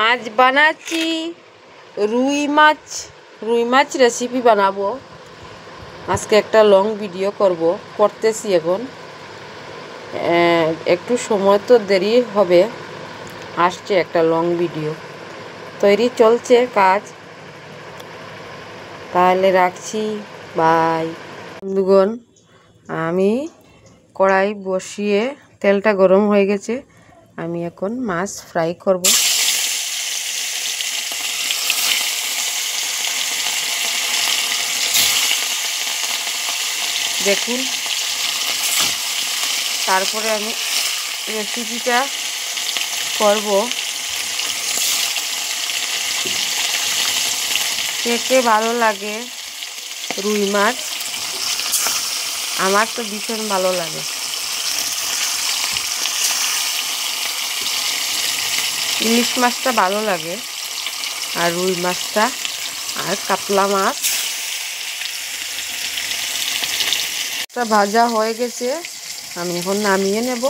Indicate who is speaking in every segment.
Speaker 1: आज বানাচ্ছি রুই মাছ রেসিপি বানাবো। আজকে একটা লং ভিডিও করতেছি। এখন একটু সময় তো দেরি হবে, আসছে একটা লং ভিডিও তৈরি চলছে কাজ। তাহলে রাখছি, বাই। বন্ধুগণ, আমি কড়াই বসিয়ে তেলটা গরম হয়ে গেছে। আমি এখন মাছ ফ্রাই করব। দেখুন, তারপরে আমি রেসিপিটা করব। কে ভালো লাগে রুই মাছ? আমার তো ভীষণ ভালো লাগে। ইলিশ মাছটা ভালো লাগে, আর রুই মাছটা, আর কাতলা মাছ ভাজা হয়ে গেছে। আমি এখন নামিয়ে নেব।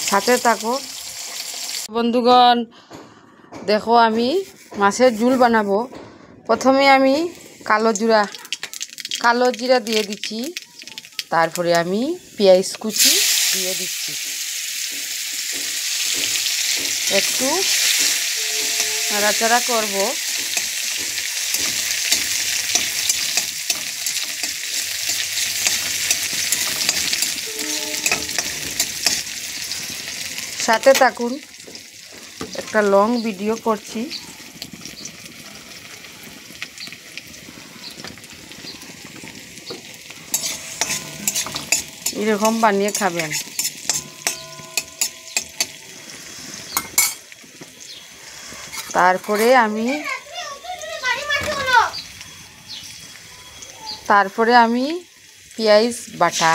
Speaker 1: সাথে থাকো বন্ধুগণ। দেখো, আমি মাছের ঝোল বানাবো। প্রথমে আমি কালো জিরা দিয়ে দিচ্ছি। তারপরে আমি পেঁয়াজ কুচি দিয়ে দিচ্ছি। একটু নাড়াচাড়া করব। সাথে থাকুন, একটা লং ভিডিও করছি। এরকম বানিয়ে খাবেন। তারপরে আমি পেঁয়াজ বাটা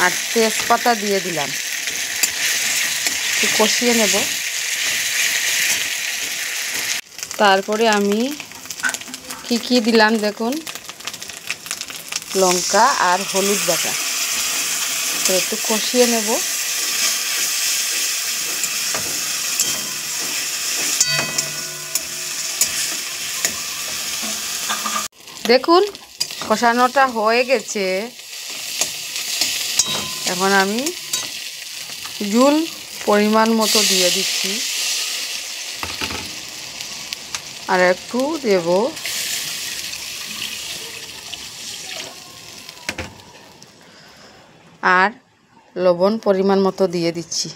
Speaker 1: আর তেজপাতা দিয়ে দিলাম। একটু কষিয়ে নেব। তারপরে আমি কি দিলাম দেখুন, লঙ্কা আর হলুদ বাটা। তো একটু কষিয়ে নেব। দেখুন, কষানোটা হয়ে গেছে। এখন আমি ঝোল পরিমাণ মতো দিয়ে দিচ্ছি, আর একটু দেব। আর লবণ পরিমাণ মতো দিয়ে দিচ্ছি।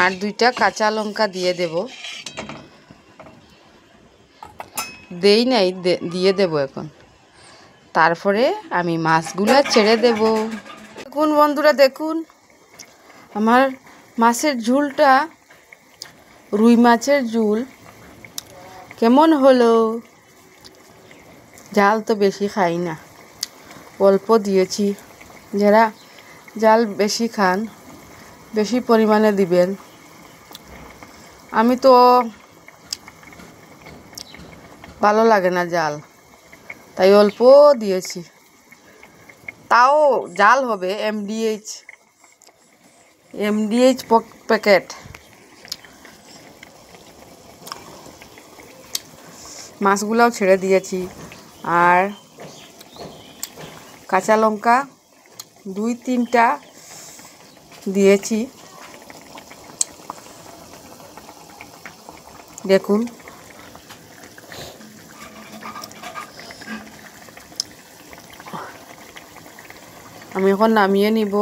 Speaker 1: আর 2টা কাঁচা লঙ্কা দিয়ে দেব। দিয়ে দেব এখন। তারপরে আমি মাছগুলো ছেড়ে দেব। দেখুন বন্ধুরা, দেখুন আমার মাছের ঝোলটা, রুই মাছের ঝোল কেমন হলো। ঝাল তো বেশি খাই না, অল্প দিয়েছি। যারা ঝাল বেশি খান, বেশি পরিমাণে দিবেন। আমি তো ভালো লাগে না ঝাল, তাই অল্প দিয়েছি। তাও ঝাল হবে। MDH packet. মাছগুলাও ছেড়ে দিয়েছি। আর কাঁচা লঙ্কা 2-3টা দিয়েছি। দেখুন, আমি এখন নামিয়ে নিব।